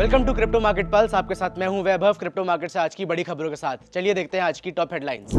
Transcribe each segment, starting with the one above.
Welcome to crypto market pulse. आपके साथ मैं हूं वैभव। क्रिप्टो मार्केट से आज की बड़ी खबरों के साथ चलिए देखते हैं आज की टॉप हेडलाइंस।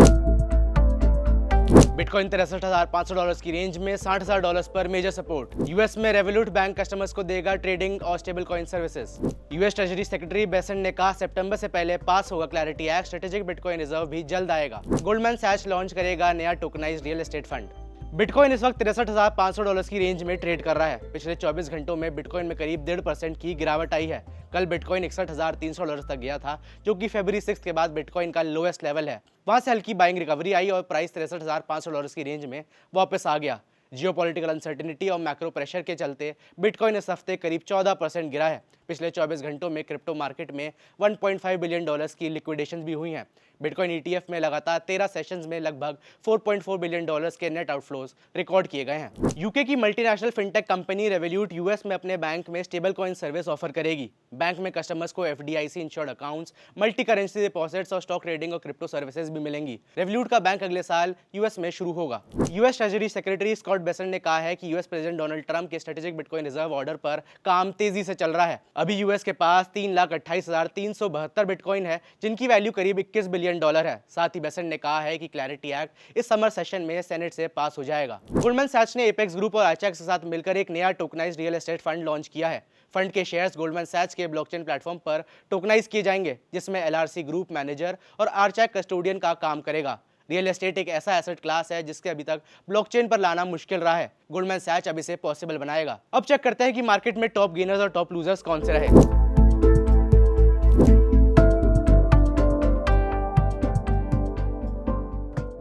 बिटकॉइन $63,500 की रेंज में $60,000 पर मेजर सपोर्ट। यूएस में रेवोल्यूट बैंक कस्टमर्स को देगा ट्रेडिंग और stable coin services. US treasury secretary Bessent ने कहा सितंबर से पहले पास होगा clarity act, strategic bitcoin reserve भी जल्द आएगा। गोल्डमैन सैच लॉन्च करेगा नया tokenised real estate fund. Bitcoin इस वक्त $63,500 की रेंज में ट्रेड कर रहा है। पिछले 24 घंटों में बिटकॉइन में करीब 1.5% की गिरावट आई है। कल बिटकॉइन $61,300 तक गया था, जो कि फरवरी 6 के बाद बिटकॉइन का लोएस्ट लेवल है। वहां से हल्की बाइंग रिकवरी आई और प्राइस $63,500 की रेंज में वापस आ गया। जियोपॉलिटिकल अनसर्टेनिटी और मैक्रो प्रेशर के चलते बिटकॉइन इस हफ्ते करीब 14% गिरा है। पिछले 24 घंटों में क्रिप्टो मार्केट में $1.5 बिलियन की लिक्विडेशन भी हुई हैं। बिटकॉइन ETF में लगातार 13 सेशंस में लगभग $4.4 बिलियन के नेट आउटफ्लोज रिकॉर्ड किए गए हैं। यूके की multinational fintech company revolute US में अपने बैंक में स्टेबल कॉइन सर्विस ऑफर करेगी। बैंक में कस्टमर्स को FDIC insured accounts, multi currency deposits और स्टॉक ट्रेडिंग और क्रिप्टो सर्विसेज भी मिलेंगी। रेवोल्यूट का बैंक अगले साल यूएस में शुरू होगा। US treasury secretary Scott Bessent ने कहा है कि यूएस प्रेसिडेंट डोनाल्ड ट्रंप के स्ट्रेटेजिक बिटकॉइन रिजर्व ऑर्डर पर काम तेजी से चल रहा है। अभी यूएस के पास 3,28,372 बिटकॉइन है, जिनकी वैल्यू करीब $21 बिलियन है। साथ ही बेसेंट ने कहा है कि क्लैरिटी एक्ट इस समर सेशन में सेनेट से पास हो जाएगा। गोल्डमैन सैच ने एपेक्स ग्रुप और आर्चैक्स के साथ मिलकर एक नया tokenised real estate fund launch किया है। फंड के शेयर्स गोल्डमैन सैच के ब्लॉकचेन प्लेटफॉर्म पर टोकनाइज किए जाएंगे, जिसमें LRC ग्रुप मैनेजर और आर्चैक कस्टोडियन का काम करेगा। रियल एस्टेट एक ऐसा एसेट क्लास है जिसके अभी तक ब्लॉकचेन पर लाना मुश्किल रहा है। गोल्डमैन सैच अब इसे पॉसिबल बनाएगा। अब चेक करते हैं कि मार्केट में टॉप गेनर्स और टॉप लूजर्स कौन से रहे।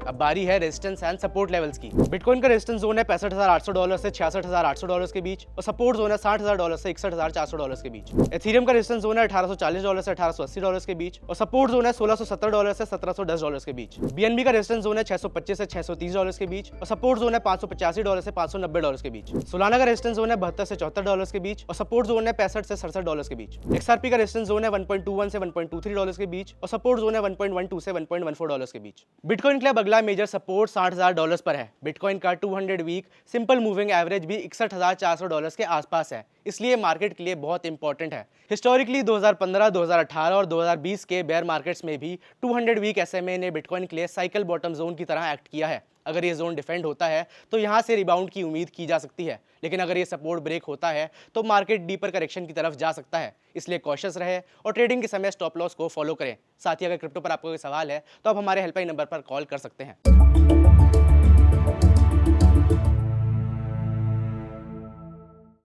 अब बारी है रेजिस्टेंस एंड सपोर्ट लेवल्स की। बिटकॉइन का रेजिस्टेंस जोन है $65,800 से $66,800 के बीच और सपोर्ट जोन है $60,000 से $61,400 के बीच। एथेरियम का रेजिस्टेंस जोन है $1,840 से $1,880 के बीच और सपोर्ट जोन है $1,670 से $1,710 के बीच। BNB का रेजिस्टेंस जोन है $625 से $630 के बीच और सपोर्ट जोन है $585 से $590 के बीच। सोलाना का रेजिस्टेंस जोन है $72 से $74 के बीच और सपोर्ट जोन है $65 से $67 के बीच। XRP का रेजिस्टेंस जोन है $1.21 से $1.23 के बीच और सपोर्ट जोन है $1.12 से $1.14 के बीच। बिटकॉइन के लिए अगला मेजर सपोर्ट $60,000 पर है। बिटकॉइन का 200 वीक सिंपल मूविंग एवरेज भी $61,400 के आसपास है, इसलिए मार्केट के लिए बहुत इंपॉर्टेंट है। हिस्टोरिकली 2015, 2018 और 2020 के बेयर मार्केट्स में भी 200 वीक SMA ने बिटकॉइन के लिए साइकिल बॉटम जोन की तरह एक्ट किया है। अगर ये जोन डिफेंड होता है तो यहाँ से रिबाउंड की उम्मीद की जा सकती है, लेकिन अगर ये सपोर्ट ब्रेक होता है तो मार्केट डीपर करेक्शन की तरफ जा सकता है। इसलिए कॉशियस रहे और ट्रेडिंग के समय स्टॉप लॉस को फॉलो करें। साथ ही अगर क्रिप्टो पर आपको कोई सवाल है तो आप हमारे हेल्पलाइन नंबर पर कॉल कर सकते हैं।